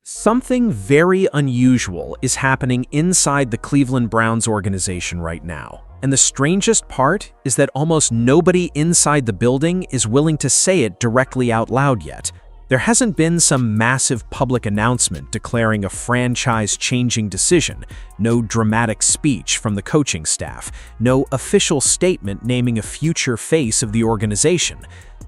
Something very unusual is happening inside the Cleveland Browns organization right now. And the strangest part is that almost nobody inside the building is willing to say it directly out loud yet. There hasn't been some massive public announcement declaring a franchise-changing decision, no dramatic speech from the coaching staff, no official statement naming a future face of the organization.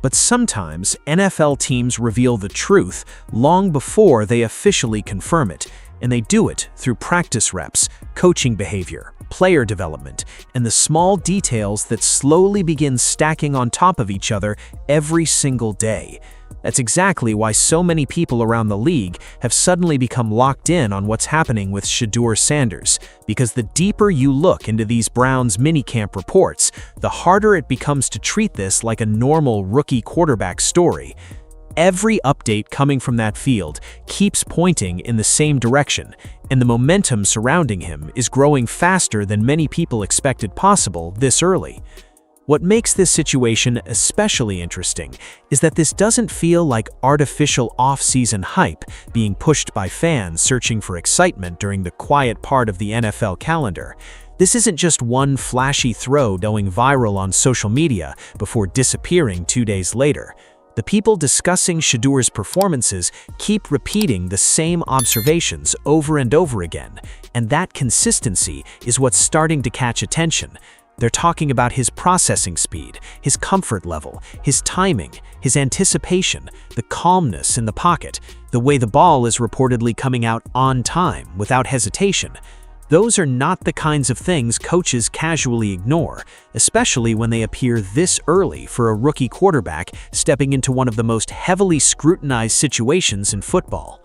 But sometimes NFL teams reveal the truth long before they officially confirm it, and they do it through practice reps, coaching behavior, player development, and the small details that slowly begin stacking on top of each other every single day. That's exactly why so many people around the league have suddenly become locked in on what's happening with Shedeur Sanders, because the deeper you look into these Browns minicamp reports, the harder it becomes to treat this like a normal rookie quarterback story. Every update coming from that field keeps pointing in the same direction, and the momentum surrounding him is growing faster than many people expected possible this early. What makes this situation especially interesting is that this doesn't feel like artificial off-season hype being pushed by fans searching for excitement during the quiet part of the NFL calendar. This isn't just one flashy throw going viral on social media before disappearing 2 days later. The people discussing Shedeur's performances keep repeating the same observations over and over again, and that consistency is what's starting to catch attention. They're talking about his processing speed, his comfort level, his timing, his anticipation, the calmness in the pocket, the way the ball is reportedly coming out on time without hesitation. Those are not the kinds of things coaches casually ignore, especially when they appear this early for a rookie quarterback stepping into one of the most heavily scrutinized situations in football.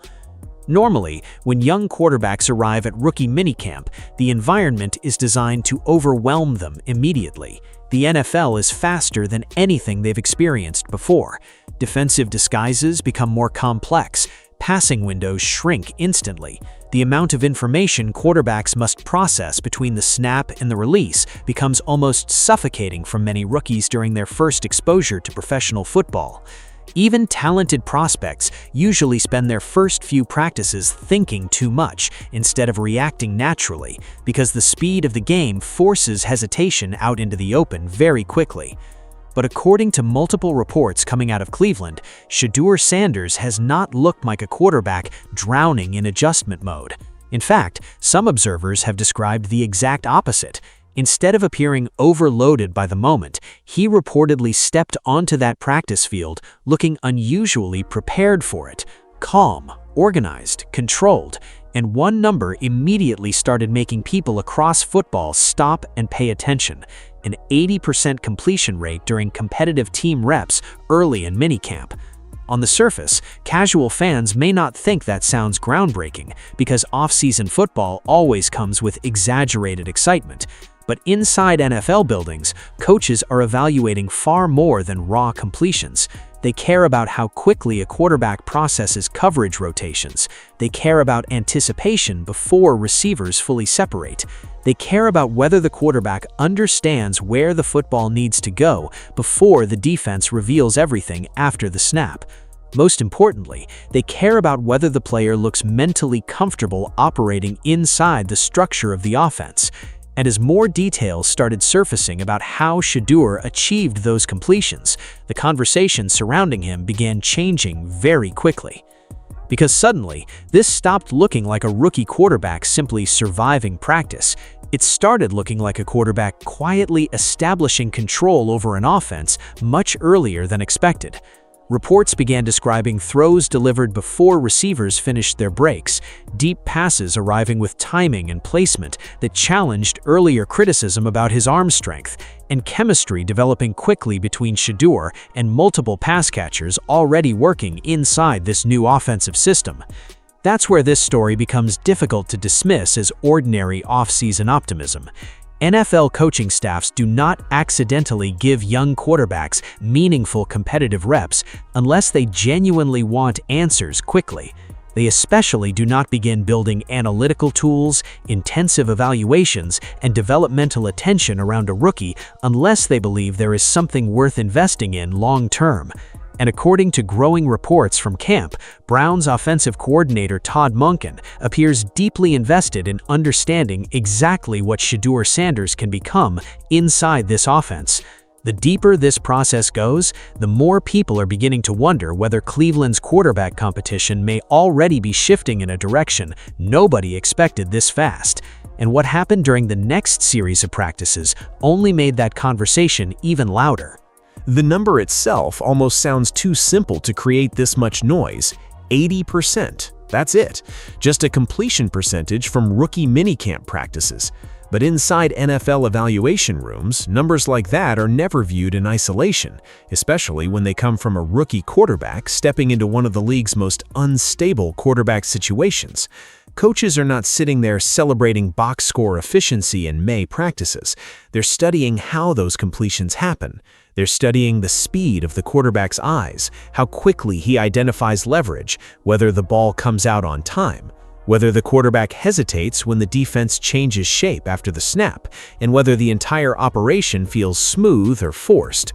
Normally, when young quarterbacks arrive at rookie minicamp, the environment is designed to overwhelm them immediately. The NFL is faster than anything they've experienced before. Defensive disguises become more complex. Passing windows shrink instantly. The amount of information quarterbacks must process between the snap and the release becomes almost suffocating for many rookies during their first exposure to professional football. Even talented prospects usually spend their first few practices thinking too much instead of reacting naturally, because the speed of the game forces hesitation out into the open very quickly. But according to multiple reports coming out of Cleveland, Shedeur Sanders has not looked like a quarterback drowning in adjustment mode. In fact, some observers have described the exact opposite. Instead of appearing overloaded by the moment, he reportedly stepped onto that practice field looking unusually prepared for it, calm, organized, controlled, and one number immediately started making people across football stop and pay attention: an 80% completion rate during competitive team reps early in minicamp. On the surface, casual fans may not think that sounds groundbreaking, because off-season football always comes with exaggerated excitement. But inside NFL buildings, coaches are evaluating far more than raw completions. They care about how quickly a quarterback processes coverage rotations. They care about anticipation before receivers fully separate. They care about whether the quarterback understands where the football needs to go before the defense reveals everything after the snap. Most importantly, they care about whether the player looks mentally comfortable operating inside the structure of the offense. And as more details started surfacing about how Shedeur achieved those completions, the conversation surrounding him began changing very quickly. Because suddenly, this stopped looking like a rookie quarterback simply surviving practice. It started looking like a quarterback quietly establishing control over an offense much earlier than expected. Reports began describing throws delivered before receivers finished their breaks, deep passes arriving with timing and placement that challenged earlier criticism about his arm strength, and chemistry developing quickly between Shedeur and multiple pass catchers already working inside this new offensive system. That's where this story becomes difficult to dismiss as ordinary off-season optimism. NFL coaching staffs do not accidentally give young quarterbacks meaningful competitive reps unless they genuinely want answers quickly. They especially do not begin building analytical tools, intensive evaluations, and developmental attention around a rookie unless they believe there is something worth investing in long-term. And according to growing reports from camp, Browns offensive coordinator Todd Monken appears deeply invested in understanding exactly what Shedeur Sanders can become inside this offense. The deeper this process goes, the more people are beginning to wonder whether Cleveland's quarterback competition may already be shifting in a direction nobody expected this fast. And what happened during the next series of practices only made that conversation even louder. The number itself almost sounds too simple to create this much noise. 80%. That's it. Just a completion percentage from rookie minicamp practices. But inside NFL evaluation rooms, numbers like that are never viewed in isolation, especially when they come from a rookie quarterback stepping into one of the league's most unstable quarterback situations. Coaches are not sitting there celebrating box score efficiency in May practices. They're studying how those completions happen. They're studying the speed of the quarterback's eyes, how quickly he identifies leverage, whether the ball comes out on time, whether the quarterback hesitates when the defense changes shape after the snap, and whether the entire operation feels smooth or forced.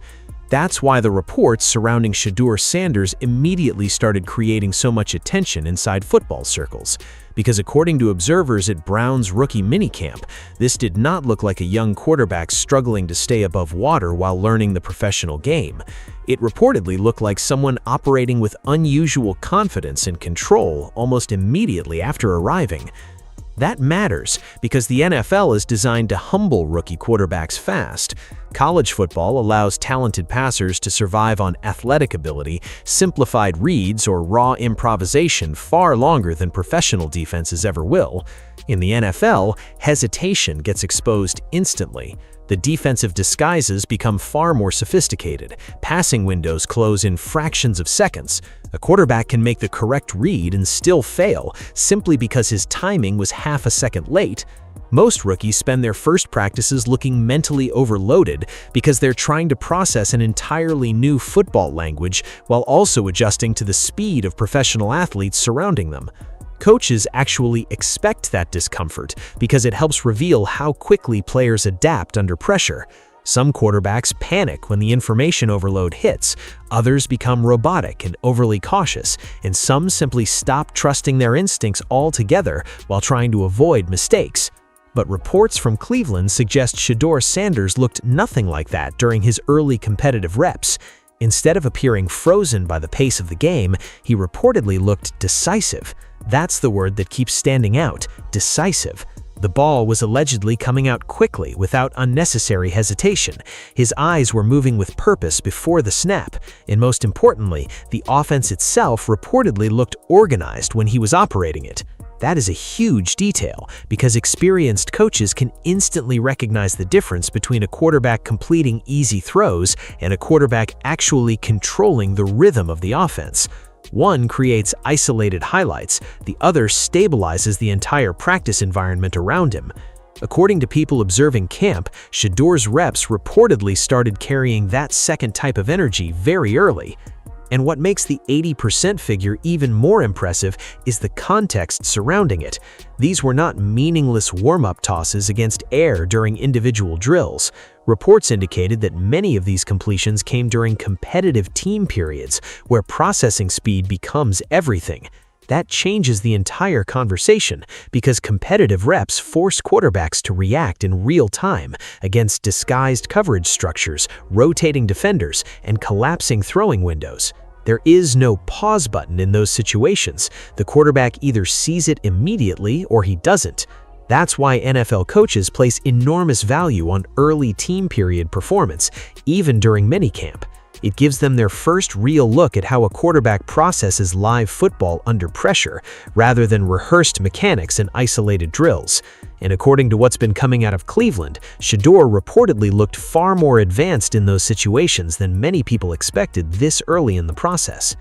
That's why the reports surrounding Shedeur Sanders immediately started creating so much attention inside football circles. Because according to observers at Brown's rookie minicamp, this did not look like a young quarterback struggling to stay above water while learning the professional game. It reportedly looked like someone operating with unusual confidence and control almost immediately after arriving. That matters because the NFL is designed to humble rookie quarterbacks fast. College football allows talented passers to survive on athletic ability, simplified reads, or raw improvisation far longer than professional defenses ever will. In the NFL, hesitation gets exposed instantly. The defensive disguises become far more sophisticated. Passing windows close in fractions of seconds. A quarterback can make the correct read and still fail simply because his timing was half a second late. Most rookies spend their first practices looking mentally overloaded because they're trying to process an entirely new football language while also adjusting to the speed of professional athletes surrounding them. Coaches actually expect that discomfort because it helps reveal how quickly players adapt under pressure. Some quarterbacks panic when the information overload hits, others become robotic and overly cautious, and some simply stop trusting their instincts altogether while trying to avoid mistakes. But reports from Cleveland suggest Shedeur Sanders looked nothing like that during his early competitive reps. Instead of appearing frozen by the pace of the game, he reportedly looked decisive. That's the word that keeps standing out, decisive. The ball was allegedly coming out quickly without unnecessary hesitation. His eyes were moving with purpose before the snap, and most importantly, the offense itself reportedly looked organized when he was operating it. That is a huge detail because experienced coaches can instantly recognize the difference between a quarterback completing easy throws and a quarterback actually controlling the rhythm of the offense. One creates isolated highlights, the other stabilizes the entire practice environment around him. According to people observing camp, Shedeur's reps reportedly started carrying that second type of energy very early. And what makes the 80% figure even more impressive is the context surrounding it. These were not meaningless warm-up tosses against air during individual drills. Reports indicated that many of these completions came during competitive team periods, where processing speed becomes everything. That changes the entire conversation because competitive reps force quarterbacks to react in real time against disguised coverage structures, rotating defenders, and collapsing throwing windows. There is no pause button in those situations. The quarterback either sees it immediately or he doesn't. That's why NFL coaches place enormous value on early team period performance, even during minicamp. It gives them their first real look at how a quarterback processes live football under pressure, rather than rehearsed mechanics and isolated drills. And according to what's been coming out of Cleveland, Shedeur reportedly looked far more advanced in those situations than many people expected this early in the process.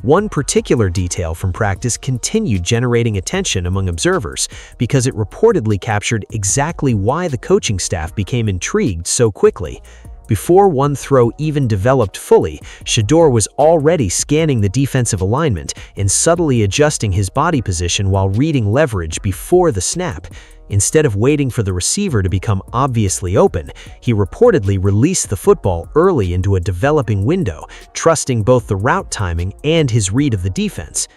One particular detail from practice continued generating attention among observers because it reportedly captured exactly why the coaching staff became intrigued so quickly. Before one throw even developed fully, Shedeur was already scanning the defensive alignment and subtly adjusting his body position while reading leverage before the snap. Instead of waiting for the receiver to become obviously open, he reportedly released the football early into a developing window, trusting both the route timing and his read of the defense.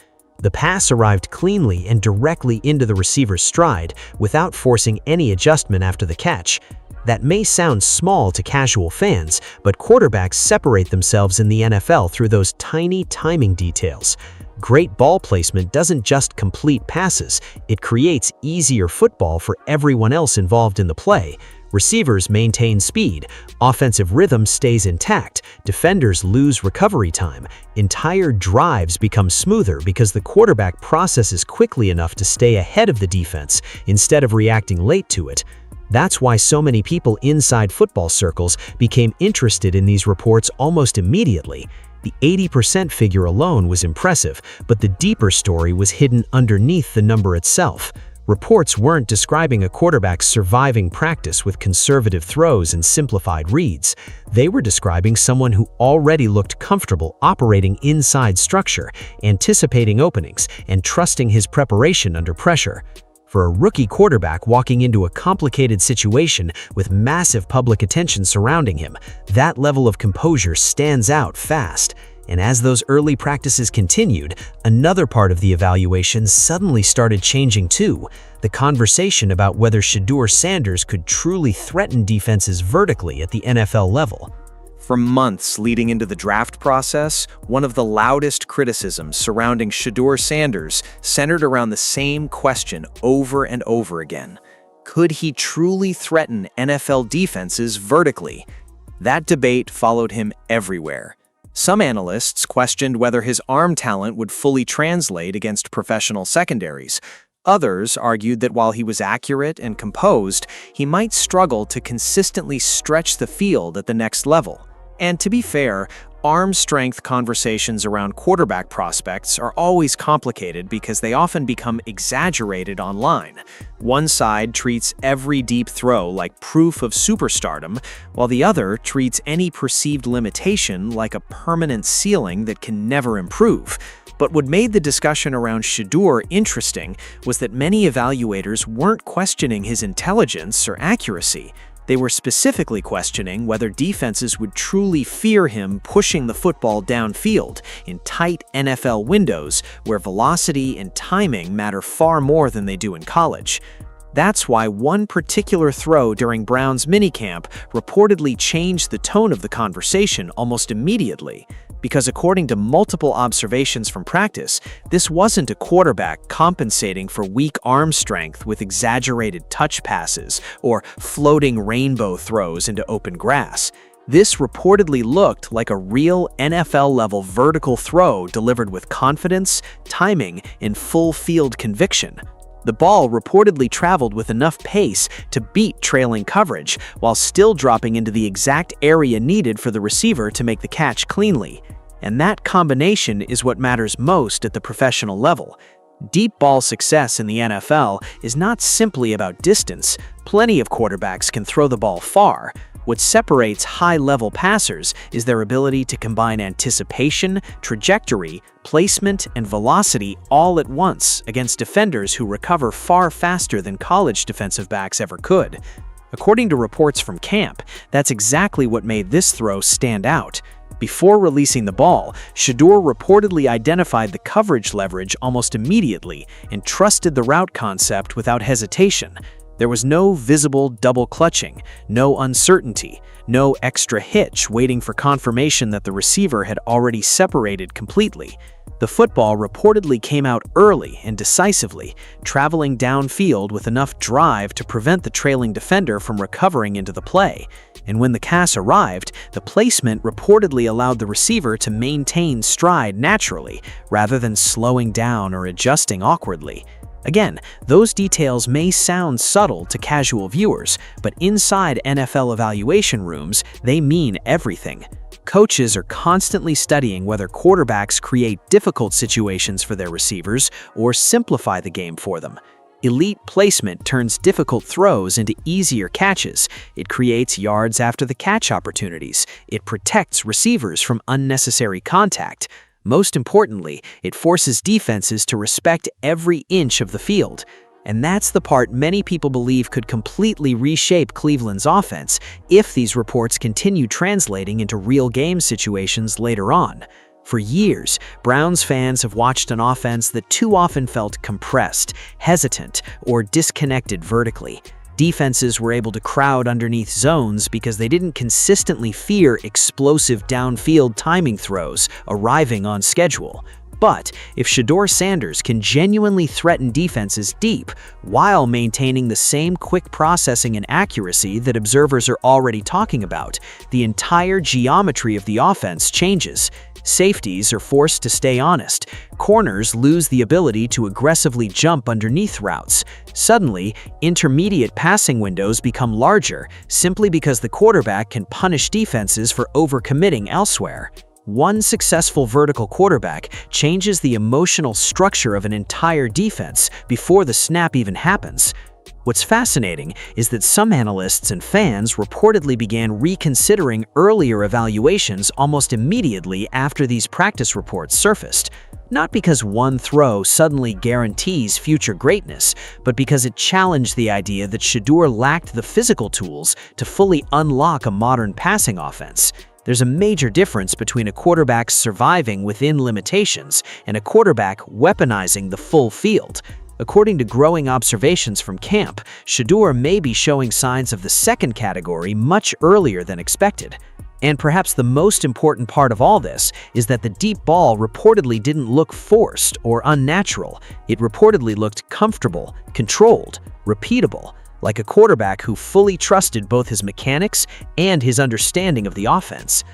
The pass arrived cleanly and directly into the receiver's stride without forcing any adjustment after the catch. That may sound small to casual fans, but quarterbacks separate themselves in the NFL through those tiny timing details. Great ball placement doesn't just complete passes, it creates easier football for everyone else involved in the play. Receivers maintain speed, offensive rhythm stays intact, defenders lose recovery time. Entire drives become smoother because the quarterback processes quickly enough to stay ahead of the defense instead of reacting late to it. That's why so many people inside football circles became interested in these reports almost immediately. The 80% figure alone was impressive, but the deeper story was hidden underneath the number itself. Reports weren't describing a quarterback's surviving practice with conservative throws and simplified reads. They were describing someone who already looked comfortable operating inside structure, anticipating openings, and trusting his preparation under pressure. For a rookie quarterback walking into a complicated situation with massive public attention surrounding him, that level of composure stands out fast. And as those early practices continued, another part of the evaluation suddenly started changing too. The conversation about whether Shedeur Sanders could truly threaten defenses vertically at the NFL level. For months leading into the draft process, one of the loudest criticisms surrounding Shedeur Sanders centered around the same question over and over again. Could he truly threaten NFL defenses vertically? That debate followed him everywhere. Some analysts questioned whether his arm talent would fully translate against professional secondaries. Others argued that while he was accurate and composed, he might struggle to consistently stretch the field at the next level. And to be fair, arm strength conversations around quarterback prospects are always complicated because they often become exaggerated online. One side treats every deep throw like proof of superstardom, while the other treats any perceived limitation like a permanent ceiling that can never improve. But what made the discussion around Shedeur interesting was that many evaluators weren't questioning his intelligence or accuracy. They were specifically questioning whether defenses would truly fear him pushing the football downfield in tight NFL windows where velocity and timing matter far more than they do in college. That's why one particular throw during Brown's minicamp reportedly changed the tone of the conversation almost immediately. Because according to multiple observations from practice, this wasn't a quarterback compensating for weak arm strength with exaggerated touch passes or floating rainbow throws into open grass. This reportedly looked like a real NFL-level vertical throw delivered with confidence, timing, and full field conviction. The ball reportedly traveled with enough pace to beat trailing coverage while still dropping into the exact area needed for the receiver to make the catch cleanly. And that combination is what matters most at the professional level. Deep ball success in the NFL is not simply about distance. Plenty of quarterbacks can throw the ball far. What separates high-level passers is their ability to combine anticipation, trajectory, placement, and velocity all at once against defenders who recover far faster than college defensive backs ever could. According to reports from camp, that's exactly what made this throw stand out. Before releasing the ball, Shedeur reportedly identified the coverage leverage almost immediately and trusted the route concept without hesitation. There was no visible double clutching, no uncertainty, no extra hitch waiting for confirmation that the receiver had already separated completely. The football reportedly came out early and decisively, traveling downfield with enough drive to prevent the trailing defender from recovering into the play. And when the pass arrived, the placement reportedly allowed the receiver to maintain stride naturally, rather than slowing down or adjusting awkwardly. Again, those details may sound subtle to casual viewers, but inside NFL evaluation rooms, they mean everything. Coaches are constantly studying whether quarterbacks create difficult situations for their receivers or simplify the game for them. Elite placement turns difficult throws into easier catches. It creates yards after the catch opportunities. It protects receivers from unnecessary contact. Most importantly, it forces defenses to respect every inch of the field. And that's the part many people believe could completely reshape Cleveland's offense if these reports continue translating into real game situations later on. For years, Browns fans have watched an offense that too often felt compressed, hesitant, or disconnected vertically. Defenses were able to crowd underneath zones because they didn't consistently fear explosive downfield timing throws arriving on schedule. But if Shedeur Sanders can genuinely threaten defenses deep while maintaining the same quick processing and accuracy that observers are already talking about, the entire geometry of the offense changes. Safeties are forced to stay honest. Corners lose the ability to aggressively jump underneath routes. Suddenly, intermediate passing windows become larger simply because the quarterback can punish defenses for overcommitting elsewhere. One successful vertical quarterback changes the emotional structure of an entire defense before the snap even happens. What's fascinating is that some analysts and fans reportedly began reconsidering earlier evaluations almost immediately after these practice reports surfaced. Not because one throw suddenly guarantees future greatness, but because it challenged the idea that Shedeur lacked the physical tools to fully unlock a modern passing offense. There's a major difference between a quarterback surviving within limitations and a quarterback weaponizing the full field. According to growing observations from camp, Shedeur may be showing signs of the second category much earlier than expected. And perhaps the most important part of all this is that the deep ball reportedly didn't look forced or unnatural. It reportedly looked comfortable, controlled, repeatable, like a quarterback who fully trusted both his mechanics and his understanding of the offense.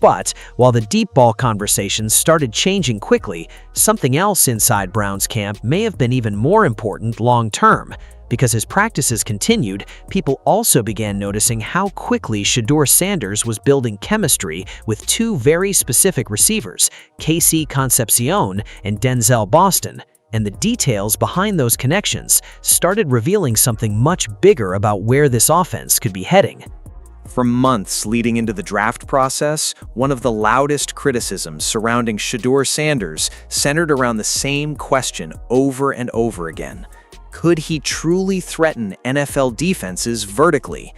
But while the deep ball conversations started changing quickly, something else inside Brown's camp may have been even more important long-term. Because as practices continued, people also began noticing how quickly Shedeur Sanders was building chemistry with two very specific receivers, Concepcion and Denzel Boston. And the details behind those connections started revealing something much bigger about where this offense could be heading. For months leading into the draft process, one of the loudest criticisms surrounding Shedeur Sanders centered around the same question over and over again. Could he truly threaten NFL defenses vertically?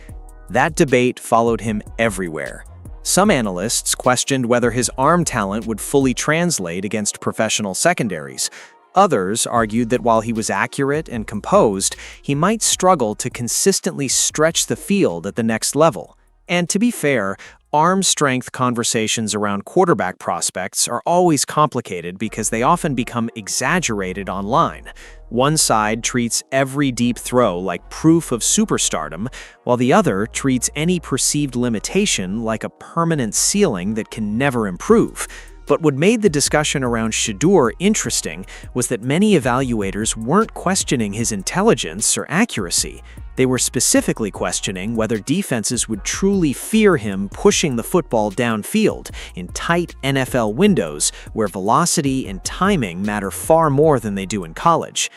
That debate followed him everywhere. Some analysts questioned whether his arm talent would fully translate against professional secondaries. Others argued that while he was accurate and composed, he might struggle to consistently stretch the field at the next level. And to be fair, arm strength conversations around quarterback prospects are always complicated because they often become exaggerated online. One side treats every deep throw like proof of superstardom, while the other treats any perceived limitation like a permanent ceiling that can never improve. But what made the discussion around Shedeur interesting was that many evaluators weren't questioning his intelligence or accuracy. They were specifically questioning whether defenses would truly fear him pushing the football downfield in tight NFL windows where velocity and timing matter far more than they do in college.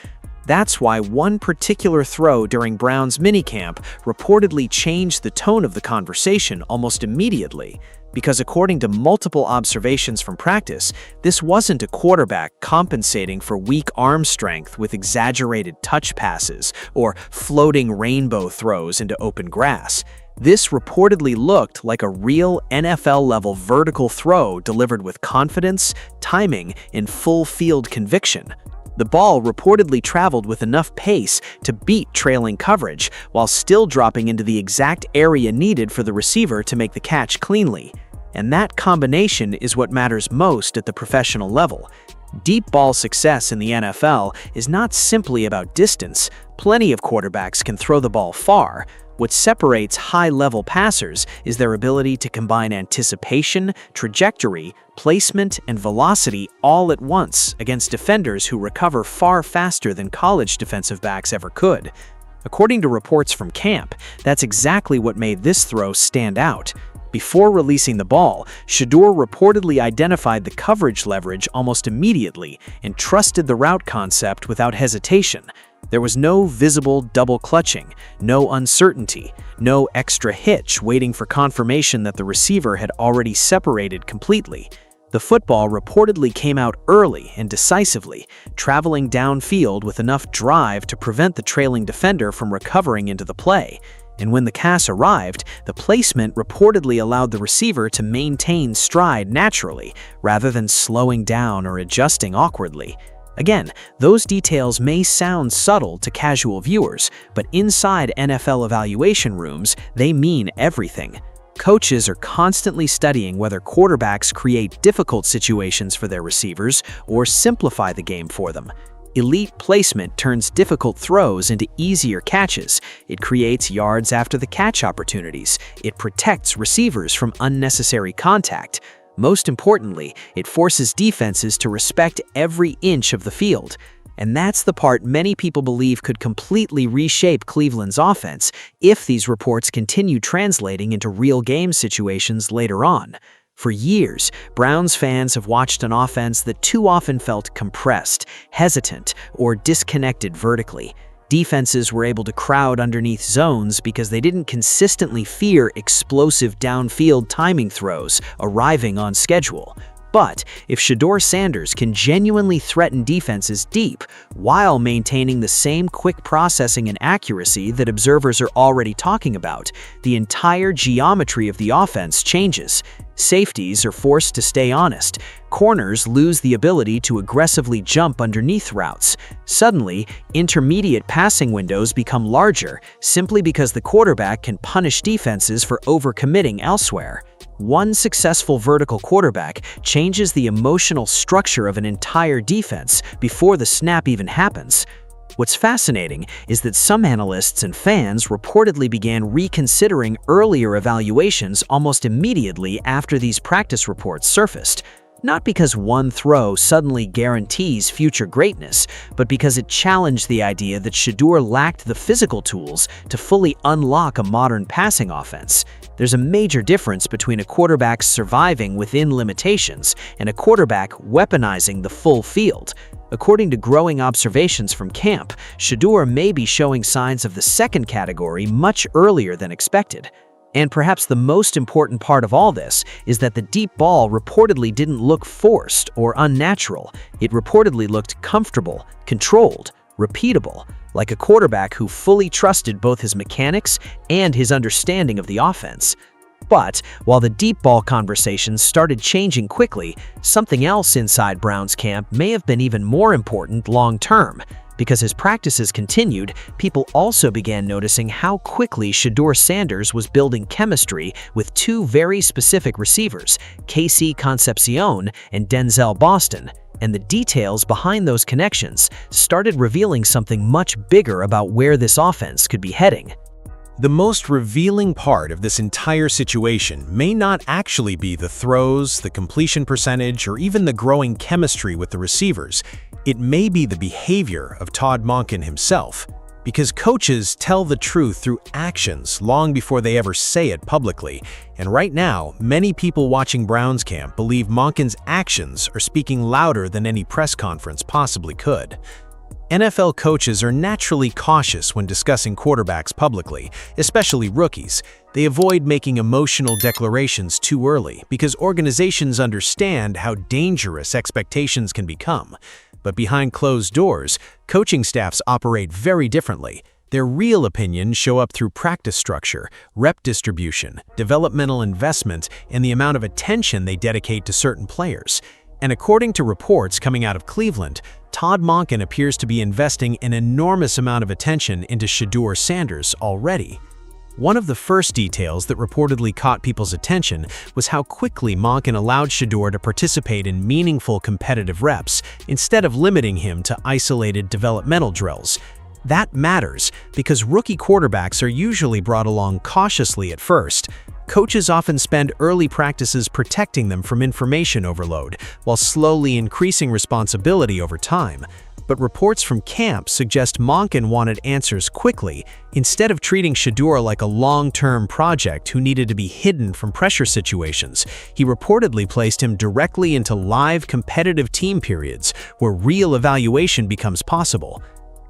That's why one particular throw during Brown's minicamp reportedly changed the tone of the conversation almost immediately. Because according to multiple observations from practice, this wasn't a quarterback compensating for weak arm strength with exaggerated touch passes or floating rainbow throws into open grass. This reportedly looked like a real NFL-level vertical throw delivered with confidence, timing, and full-field conviction. The ball reportedly traveled with enough pace to beat trailing coverage while still dropping into the exact area needed for the receiver to make the catch cleanly. And that combination is what matters most at the professional level. Deep ball success in the NFL is not simply about distance. Plenty of quarterbacks can throw the ball far. What separates high-level passers is their ability to combine anticipation, trajectory, placement, and velocity all at once against defenders who recover far faster than college defensive backs ever could. According to reports from camp, that's exactly what made this throw stand out. Before releasing the ball, Shedeur reportedly identified the coverage leverage almost immediately and trusted the route concept without hesitation. There was no visible double clutching, no uncertainty, no extra hitch waiting for confirmation that the receiver had already separated completely. The football reportedly came out early and decisively, traveling downfield with enough drive to prevent the trailing defender from recovering into the play. And when the pass arrived, the placement reportedly allowed the receiver to maintain stride naturally, rather than slowing down or adjusting awkwardly. Again, those details may sound subtle to casual viewers, but inside NFL evaluation rooms, they mean everything. Coaches are constantly studying whether quarterbacks create difficult situations for their receivers or simplify the game for them. Elite placement turns difficult throws into easier catches. It creates yards after the catch opportunities. It protects receivers from unnecessary contact. Most importantly, it forces defenses to respect every inch of the field. And that's the part many people believe could completely reshape Cleveland's offense if these reports continue translating into real game situations later on. For years, Browns fans have watched an offense that too often felt compressed, hesitant, or disconnected vertically. Defenses were able to crowd underneath zones because they didn't consistently fear explosive downfield timing throws arriving on schedule. But if Shedeur Sanders can genuinely threaten defenses deep while maintaining the same quick processing and accuracy that observers are already talking about, the entire geometry of the offense changes. Safeties are forced to stay honest. Corners lose the ability to aggressively jump underneath routes. Suddenly, intermediate passing windows become larger simply because the quarterback can punish defenses for overcommitting elsewhere. One successful vertical quarterback changes the emotional structure of an entire defense before the snap even happens. What's fascinating is that some analysts and fans reportedly began reconsidering earlier evaluations almost immediately after these practice reports surfaced. Not because one throw suddenly guarantees future greatness, but because it challenged the idea that Shedeur lacked the physical tools to fully unlock a modern passing offense. There's a major difference between a quarterback surviving within limitations and a quarterback weaponizing the full field. According to growing observations from camp, Shedeur may be showing signs of the second category much earlier than expected. And perhaps the most important part of all this is that the deep ball reportedly didn't look forced or unnatural. It reportedly looked comfortable, controlled, repeatable, like a quarterback who fully trusted both his mechanics and his understanding of the offense. But while the deep ball conversations started changing quickly, something else inside Brown's camp may have been even more important long-term. Because as practices continued, people also began noticing how quickly Shedeur Sanders was building chemistry with two very specific receivers, Concepcion and Denzel Boston. And the details behind those connections started revealing something much bigger about where this offense could be heading. The most revealing part of this entire situation may not actually be the throws, the completion percentage, or even the growing chemistry with the receivers. It may be the behavior of Todd Monken himself, because coaches tell the truth through actions long before they ever say it publicly. And right now, many people watching Browns camp believe Monken's actions are speaking louder than any press conference possibly could. NFL coaches are naturally cautious when discussing quarterbacks publicly, especially rookies. They avoid making emotional declarations too early because organizations understand how dangerous expectations can become. But behind closed doors, coaching staffs operate very differently. Their real opinions show up through practice structure, rep distribution, developmental investment, and the amount of attention they dedicate to certain players. And according to reports coming out of Cleveland, Todd Monken appears to be investing an enormous amount of attention into Shedeur Sanders already. One of the first details that reportedly caught people's attention was how quickly Monken allowed Shedeur to participate in meaningful competitive reps instead of limiting him to isolated developmental drills. That matters because rookie quarterbacks are usually brought along cautiously at first. Coaches often spend early practices protecting them from information overload, while slowly increasing responsibility over time. But reports from camp suggest Monken wanted answers quickly, instead of treating Shedeur like a long-term project who needed to be hidden from pressure situations. He reportedly placed him directly into live competitive team periods, where real evaluation becomes possible.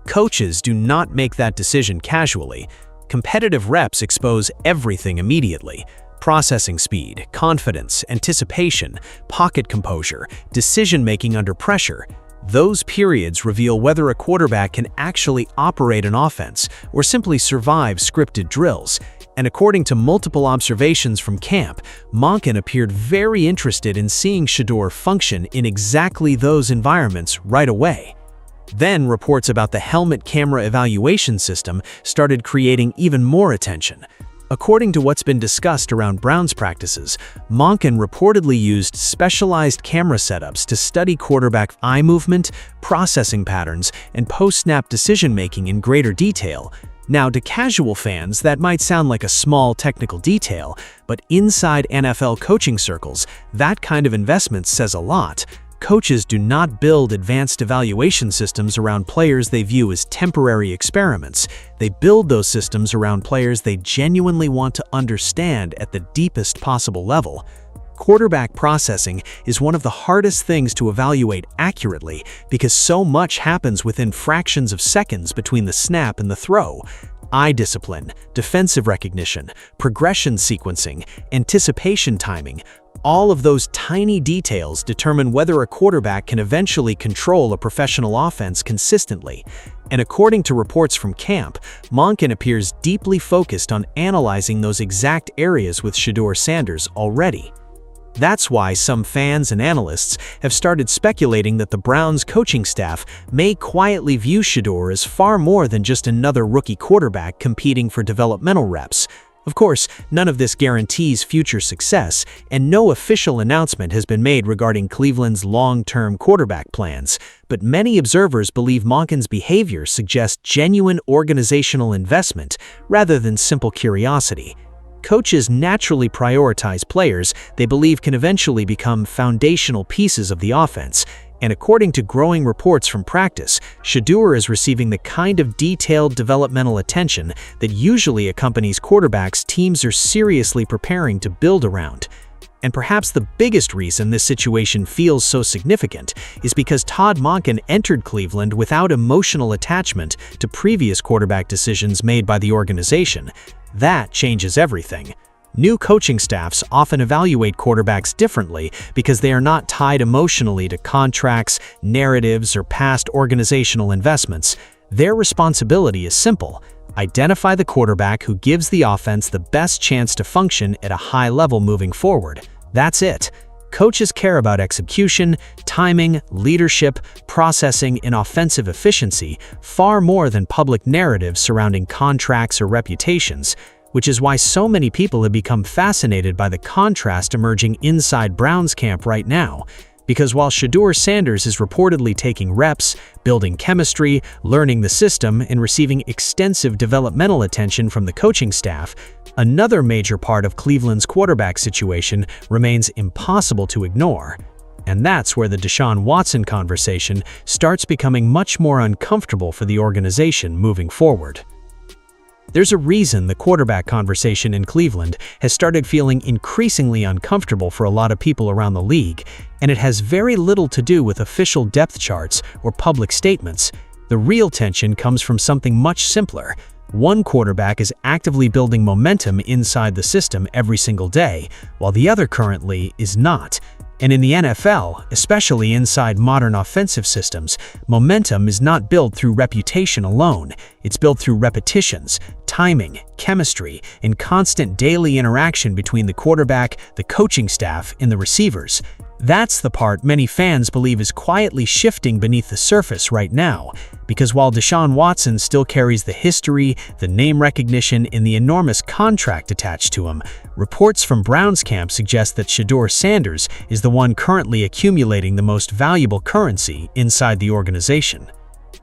Coaches do not make that decision casually. Competitive reps expose everything immediately. Processing speed, confidence, anticipation, pocket composure, decision-making under pressure. Those periods reveal whether a quarterback can actually operate an offense or simply survive scripted drills. And according to multiple observations from camp, Monken appeared very interested in seeing Shedeur function in exactly those environments right away. Then reports about the helmet camera evaluation system started creating even more attention. According to what's been discussed around Browns practices, Monken reportedly used specialized camera setups to study quarterback eye movement, processing patterns, and post-snap decision-making in greater detail. Now, to casual fans, that might sound like a small technical detail, but inside NFL coaching circles, that kind of investment says a lot. Coaches do not build advanced evaluation systems around players they view as temporary experiments. They build those systems around players they genuinely want to understand at the deepest possible level. Quarterback processing is one of the hardest things to evaluate accurately because so much happens within fractions of seconds between the snap and the throw. Eye discipline, defensive recognition, progression sequencing, anticipation timing, all of those tiny details determine whether a quarterback can eventually control a professional offense consistently. And according to reports from camp, Monken appears deeply focused on analyzing those exact areas with Shedeur Sanders already. That's why some fans and analysts have started speculating that the Browns' coaching staff may quietly view Shedeur as far more than just another rookie quarterback competing for developmental reps. Of course, none of this guarantees future success, and no official announcement has been made regarding Cleveland's long-term quarterback plans, but many observers believe Monken's behavior suggests genuine organizational investment rather than simple curiosity. Coaches naturally prioritize players they believe can eventually become foundational pieces of the offense, and according to growing reports from practice, Shedeur is receiving the kind of detailed developmental attention that usually accompanies quarterbacks teams are seriously preparing to build around. And perhaps the biggest reason this situation feels so significant is because Todd Monken entered Cleveland without emotional attachment to previous quarterback decisions made by the organization. That changes everything. New coaching staffs often evaluate quarterbacks differently because they are not tied emotionally to contracts, narratives, or past organizational investments. Their responsibility is simple: identify the quarterback who gives the offense the best chance to function at a high level moving forward. That's it. Coaches care about execution, timing, leadership, processing, and offensive efficiency far more than public narratives surrounding contracts or reputations, which is why so many people have become fascinated by the contrast emerging inside Browns camp right now. Because while Shedeur Sanders is reportedly taking reps, building chemistry, learning the system, and receiving extensive developmental attention from the coaching staff, another major part of Cleveland's quarterback situation remains impossible to ignore. And that's where the Deshaun Watson conversation starts becoming much more uncomfortable for the organization moving forward. There's a reason the quarterback conversation in Cleveland has started feeling increasingly uncomfortable for a lot of people around the league, and it has very little to do with official depth charts or public statements. The real tension comes from something much simpler. One quarterback is actively building momentum inside the system every single day, while the other currently is not. And in the NFL, especially inside modern offensive systems, momentum is not built through reputation alone. It's built through repetitions, timing, chemistry, and constant daily interaction between the quarterback, the coaching staff, and the receivers. That's the part many fans believe is quietly shifting beneath the surface right now, because while Deshaun Watson still carries the history, the name recognition, and the enormous contract attached to him, reports from Browns camp suggest that Shedeur Sanders is the one currently accumulating the most valuable currency inside the organization: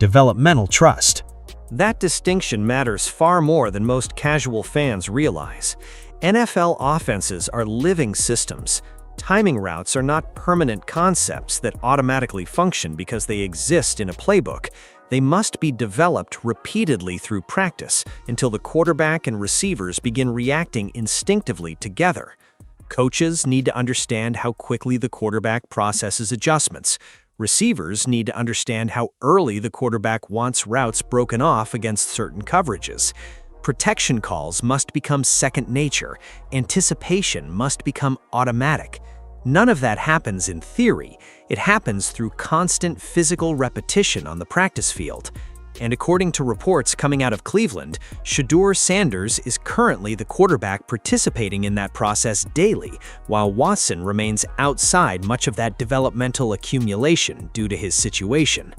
developmental trust. That distinction matters far more than most casual fans realize. NFL offenses are living systems. Timing routes are not permanent concepts that automatically function because they exist in a playbook. They must be developed repeatedly through practice until the quarterback and receivers begin reacting instinctively together. Coaches need to understand how quickly the quarterback processes adjustments. Receivers need to understand how early the quarterback wants routes broken off against certain coverages. Protection calls must become second nature. Anticipation must become automatic. None of that happens in theory. It happens through constant physical repetition on the practice field. And according to reports coming out of Cleveland, Shedeur Sanders is currently the quarterback participating in that process daily, while Watson remains outside much of that developmental accumulation due to his situation.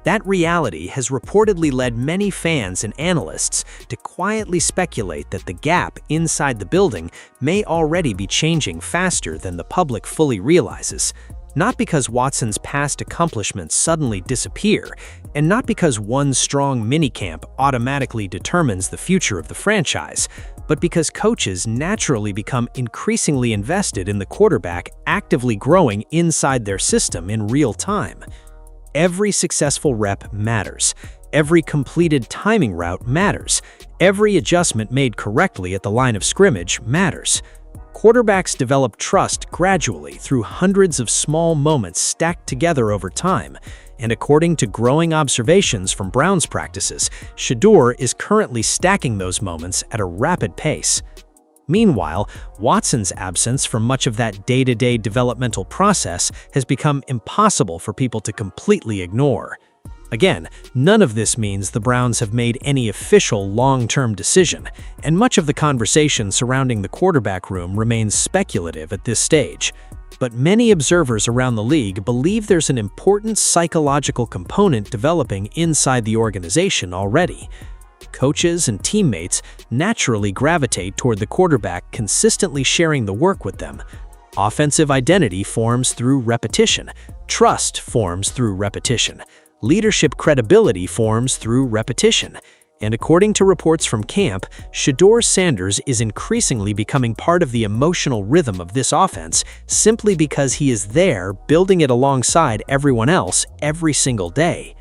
That reality has reportedly led many fans and analysts to quietly speculate that the gap inside the building may already be changing faster than the public fully realizes. Not because Watson's past accomplishments suddenly disappear, and not because one strong minicamp automatically determines the future of the franchise, but because coaches naturally become increasingly invested in the quarterback actively growing inside their system in real time. Every successful rep matters. Every completed timing route matters. Every adjustment made correctly at the line of scrimmage matters. Quarterbacks develop trust gradually through hundreds of small moments stacked together over time, and according to growing observations from Browns practices, Shedeur is currently stacking those moments at a rapid pace. Meanwhile, Watson's absence from much of that day-to-day developmental process has become impossible for people to completely ignore. Again, none of this means the Browns have made any official long-term decision, and much of the conversation surrounding the quarterback room remains speculative at this stage. But many observers around the league believe there's an important psychological component developing inside the organization already. Coaches and teammates naturally gravitate toward the quarterback consistently sharing the work with them. Offensive identity forms through repetition. Trust forms through repetition. Leadership credibility forms through repetition. And according to reports from camp, Shedeur Sanders is increasingly becoming part of the emotional rhythm of this offense simply because he is there building it alongside everyone else every single day.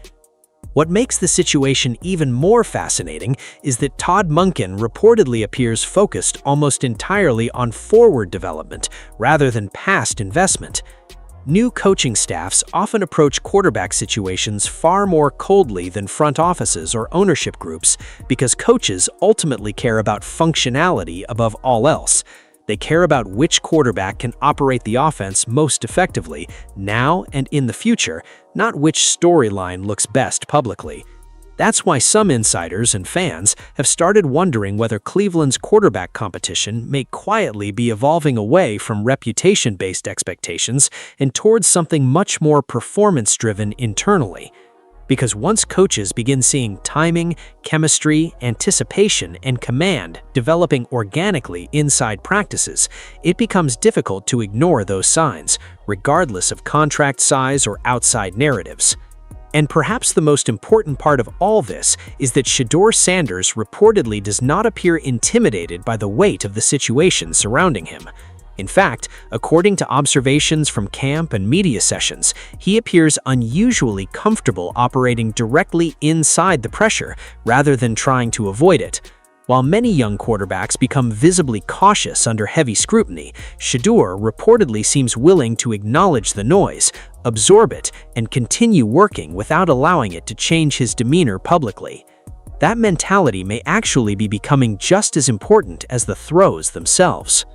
What makes the situation even more fascinating is that Todd Monken reportedly appears focused almost entirely on forward development rather than past investment. New coaching staffs often approach quarterback situations far more coldly than front offices or ownership groups because coaches ultimately care about functionality above all else. They care about which quarterback can operate the offense most effectively now and in the future, not which storyline looks best publicly. That's why some insiders and fans have started wondering whether Cleveland's quarterback competition may quietly be evolving away from reputation-based expectations and towards something much more performance-driven internally. Because once coaches begin seeing timing, chemistry, anticipation, and command developing organically inside practices, it becomes difficult to ignore those signs, regardless of contract size or outside narratives. And perhaps the most important part of all this is that Shedeur Sanders reportedly does not appear intimidated by the weight of the situation surrounding him. In fact, according to observations from camp and media sessions, he appears unusually comfortable operating directly inside the pressure rather than trying to avoid it. While many young quarterbacks become visibly cautious under heavy scrutiny, Shedeur reportedly seems willing to acknowledge the noise, absorb it, and continue working without allowing it to change his demeanor publicly. That mentality may actually be becoming just as important as the throws themselves.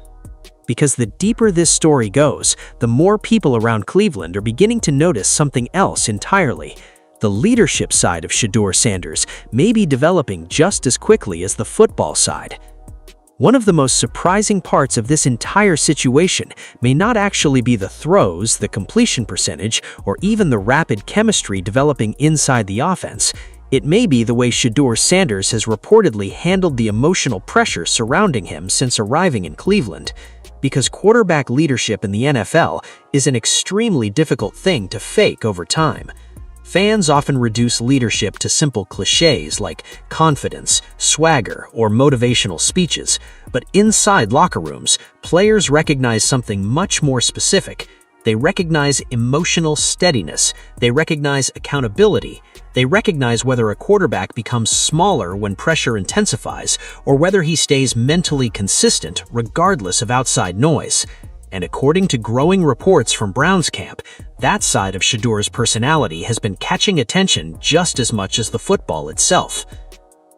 Because the deeper this story goes, the more people around Cleveland are beginning to notice something else entirely. The leadership side of Shedeur Sanders may be developing just as quickly as the football side. One of the most surprising parts of this entire situation may not actually be the throws, the completion percentage, or even the rapid chemistry developing inside the offense. It may be the way Shedeur Sanders has reportedly handled the emotional pressure surrounding him since arriving in Cleveland. Because quarterback leadership in the NFL is an extremely difficult thing to fake over time. Fans often reduce leadership to simple cliches like confidence, swagger, or motivational speeches, but inside locker rooms, players recognize something much more specific. They recognize emotional steadiness, they recognize accountability, they recognize whether a quarterback becomes smaller when pressure intensifies, or whether he stays mentally consistent regardless of outside noise. And according to growing reports from Browns camp, that side of Shedeur's personality has been catching attention just as much as the football itself.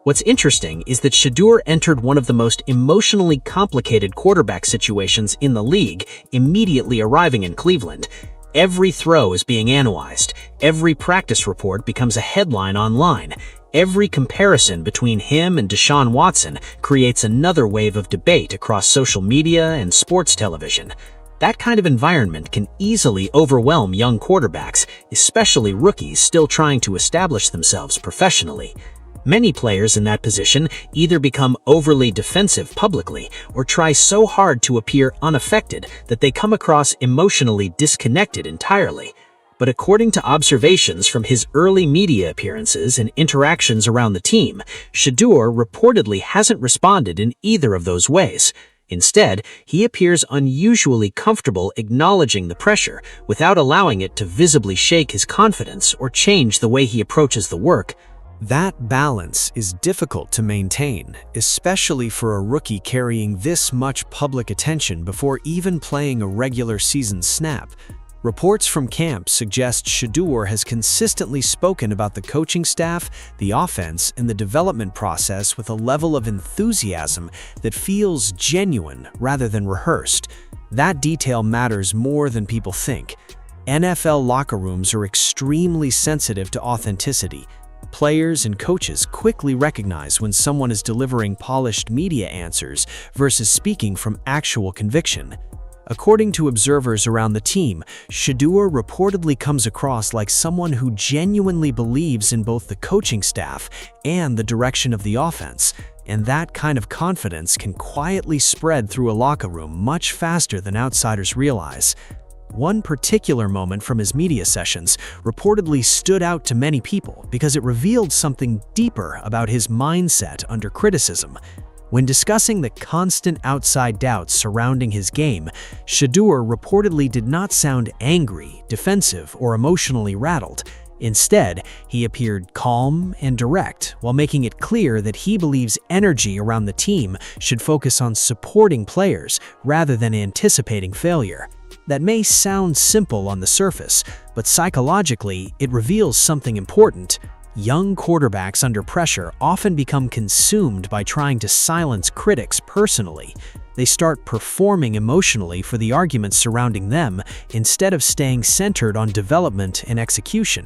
What's interesting is that Shedeur entered one of the most emotionally complicated quarterback situations in the league immediately arriving in Cleveland. Every throw is being analyzed. Every practice report becomes a headline online. Every comparison between him and Deshaun Watson creates another wave of debate across social media and sports television. That kind of environment can easily overwhelm young quarterbacks, especially rookies still trying to establish themselves professionally. Many players in that position either become overly defensive publicly or try so hard to appear unaffected that they come across emotionally disconnected entirely. But according to observations from his early media appearances and interactions around the team, Shedeur reportedly hasn't responded in either of those ways. Instead, he appears unusually comfortable acknowledging the pressure without allowing it to visibly shake his confidence or change the way he approaches the work. That balance is difficult to maintain, especially for a rookie carrying this much public attention before even playing a regular season snap. Reports from camp suggest Shedeur has consistently spoken about the coaching staff, the offense, and the development process with a level of enthusiasm that feels genuine rather than rehearsed. That detail matters more than people think. NFL locker rooms are extremely sensitive to authenticity. Players and coaches quickly recognize when someone is delivering polished media answers versus speaking from actual conviction. According to observers around the team, Shedeur reportedly comes across like someone who genuinely believes in both the coaching staff and the direction of the offense, and that kind of confidence can quietly spread through a locker room much faster than outsiders realize. One particular moment from his media sessions reportedly stood out to many people because it revealed something deeper about his mindset under criticism. When discussing the constant outside doubts surrounding his game, Shedeur reportedly did not sound angry, defensive, or emotionally rattled. Instead, he appeared calm and direct while making it clear that he believes energy around the team should focus on supporting players rather than anticipating failure. That may sound simple on the surface, but psychologically, it reveals something important. Young quarterbacks under pressure often become consumed by trying to silence critics personally. They start performing emotionally for the arguments surrounding them instead of staying centered on development and execution.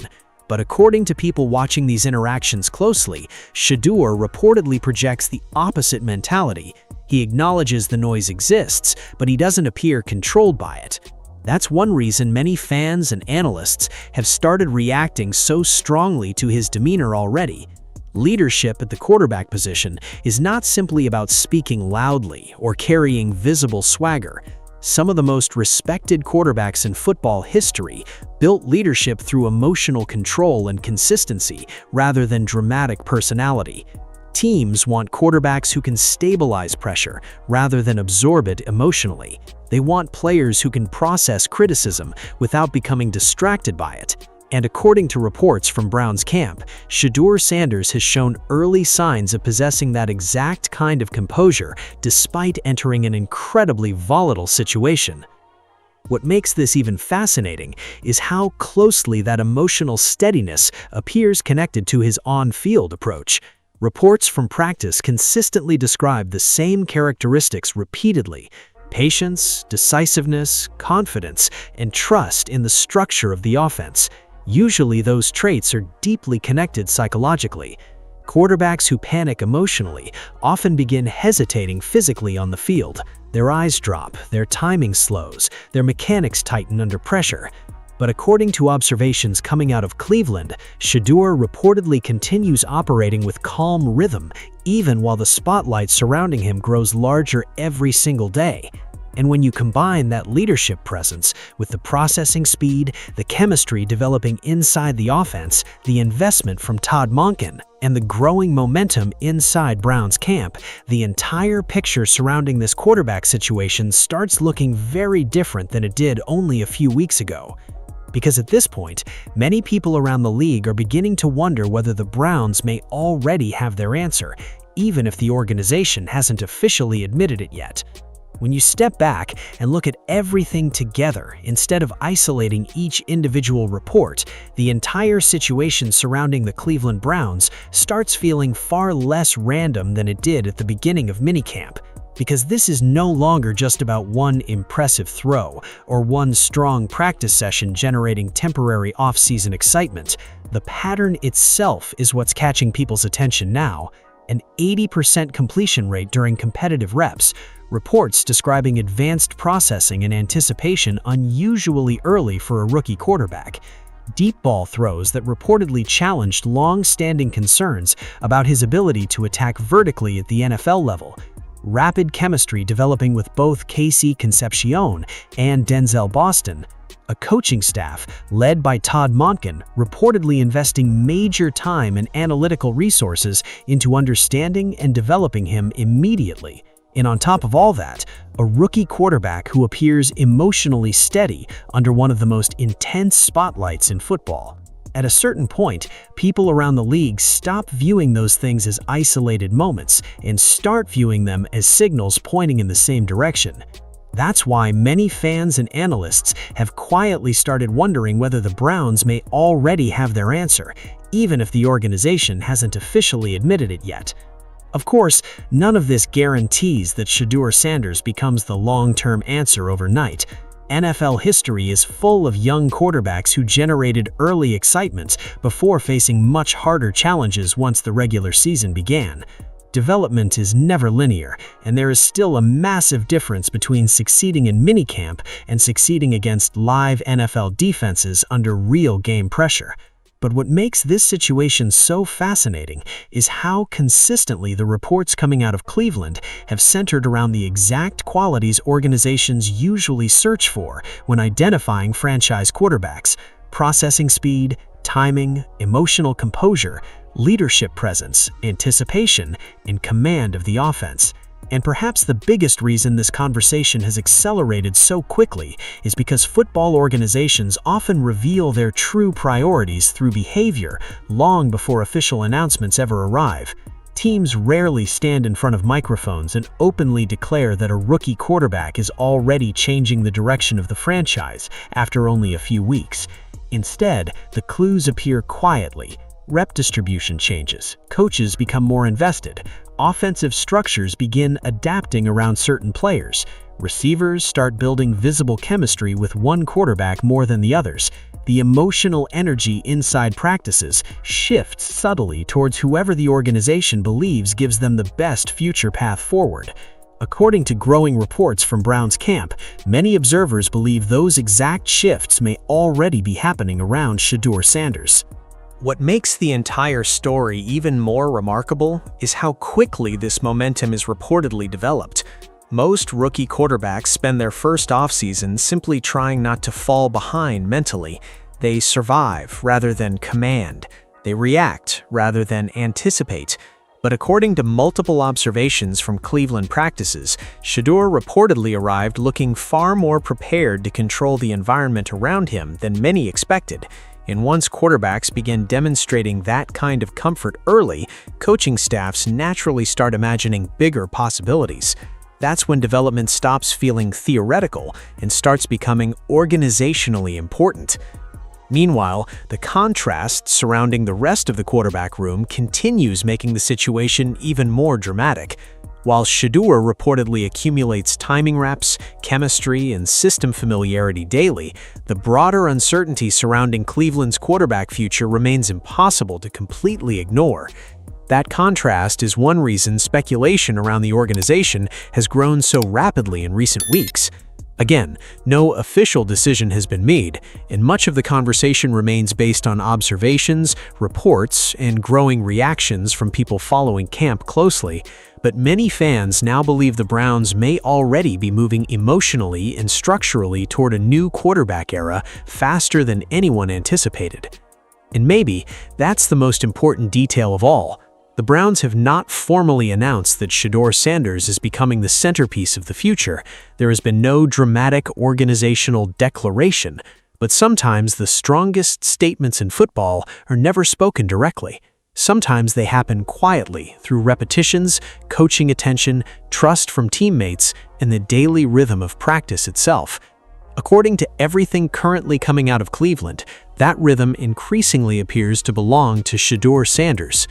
But according to people watching these interactions closely, Shedeur reportedly projects the opposite mentality. He acknowledges the noise exists, but he doesn't appear controlled by it. That's one reason many fans and analysts have started reacting so strongly to his demeanor already. Leadership at the quarterback position is not simply about speaking loudly or carrying visible swagger. Some of the most respected quarterbacks in football history built leadership through emotional control and consistency rather than dramatic personality. Teams want quarterbacks who can stabilize pressure rather than absorb it emotionally. They want players who can process criticism without becoming distracted by it. And according to reports from Browns camp, Shedeur Sanders has shown early signs of possessing that exact kind of composure despite entering an incredibly volatile situation. What makes this even fascinating is how closely that emotional steadiness appears connected to his on-field approach. Reports from practice consistently describe the same characteristics repeatedly: patience, decisiveness, confidence, and trust in the structure of the offense. Usually those traits are deeply connected psychologically. Quarterbacks who panic emotionally often begin hesitating physically on the field. Their eyes drop, their timing slows, their mechanics tighten under pressure. But according to observations coming out of Cleveland, Shedeur reportedly continues operating with calm rhythm even while the spotlight surrounding him grows larger every single day. And when you combine that leadership presence with the processing speed, the chemistry developing inside the offense, the investment from Todd Monken, and the growing momentum inside Browns camp, the entire picture surrounding this quarterback situation starts looking very different than it did only a few weeks ago. Because at this point, many people around the league are beginning to wonder whether the Browns may already have their answer, even if the organization hasn't officially admitted it yet. When you step back and look at everything together, instead of isolating each individual report, the entire situation surrounding the Cleveland Browns starts feeling far less random than it did at the beginning of minicamp. Because this is no longer just about one impressive throw or one strong practice session generating temporary off-season excitement. The pattern itself is what's catching people's attention now. An 80% completion rate during competitive reps, reports describing advanced processing and anticipation unusually early for a rookie quarterback, deep ball throws that reportedly challenged long-standing concerns about his ability to attack vertically at the NFL level, rapid chemistry developing with both Concepcion and Denzel Boston, a coaching staff led by Todd Monken reportedly investing major time and analytical resources into understanding and developing him immediately. And on top of all that, a rookie quarterback who appears emotionally steady under one of the most intense spotlights in football. At a certain point, people around the league stop viewing those things as isolated moments and start viewing them as signals pointing in the same direction. That's why many fans and analysts have quietly started wondering whether the Browns may already have their answer, even if the organization hasn't officially admitted it yet. Of course, none of this guarantees that Shedeur Sanders becomes the long-term answer overnight. NFL history is full of young quarterbacks who generated early excitement before facing much harder challenges once the regular season began. Development is never linear, and there is still a massive difference between succeeding in minicamp and succeeding against live NFL defenses under real game pressure. But what makes this situation so fascinating is how consistently the reports coming out of Cleveland have centered around the exact qualities organizations usually search for when identifying franchise quarterbacks: processing speed, timing, emotional composure, leadership presence, anticipation, and command of the offense. And perhaps the biggest reason this conversation has accelerated so quickly is because football organizations often reveal their true priorities through behavior long before official announcements ever arrive. Teams rarely stand in front of microphones and openly declare that a rookie quarterback is already changing the direction of the franchise after only a few weeks. Instead, the clues appear quietly. Rep distribution changes, coaches become more invested, offensive structures begin adapting around certain players, receivers start building visible chemistry with one quarterback more than the others, the emotional energy inside practices shifts subtly towards whoever the organization believes gives them the best future path forward. According to growing reports from Browns camp, many observers believe those exact shifts may already be happening around Shedeur Sanders. What makes the entire story even more remarkable is how quickly this momentum is reportedly developed. Most rookie quarterbacks spend their first offseason simply trying not to fall behind mentally. They survive rather than command. They react rather than anticipate. But according to multiple observations from Cleveland practices, Shedeur reportedly arrived looking far more prepared to control the environment around him than many expected. And once quarterbacks begin demonstrating that kind of comfort early, coaching staffs naturally start imagining bigger possibilities. That's when development stops feeling theoretical and starts becoming organizationally important. Meanwhile, the contrast surrounding the rest of the quarterback room continues, making the situation even more dramatic. While Shedeur reportedly accumulates timing reps, chemistry, and system familiarity daily, the broader uncertainty surrounding Cleveland's quarterback future remains impossible to completely ignore. That contrast is one reason speculation around the organization has grown so rapidly in recent weeks. Again, no official decision has been made, and much of the conversation remains based on observations, reports, and growing reactions from people following camp closely. But many fans now believe the Browns may already be moving emotionally and structurally toward a new quarterback era faster than anyone anticipated. And maybe that's the most important detail of all. The Browns have not formally announced that Shedeur Sanders is becoming the centerpiece of the future. There has been no dramatic organizational declaration, but sometimes the strongest statements in football are never spoken directly. Sometimes they happen quietly through repetitions, coaching attention, trust from teammates, and the daily rhythm of practice itself. According to everything currently coming out of Cleveland, that rhythm increasingly appears to belong to Shedeur Sanders.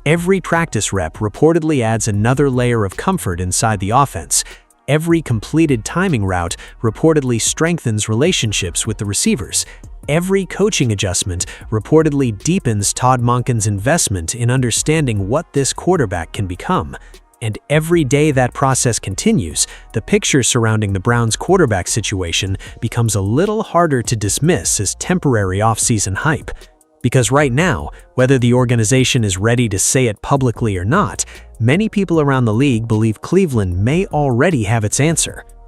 Every practice rep reportedly adds another layer of comfort inside the offense. Every completed timing route reportedly strengthens relationships with the receivers. Every coaching adjustment reportedly deepens Todd Monken's investment in understanding what this quarterback can become. And every day that process continues, the picture surrounding the Browns' quarterback situation becomes a little harder to dismiss as temporary off-season hype. Because right now, whether the organization is ready to say it publicly or not, many people around the league believe Cleveland may already have its answer.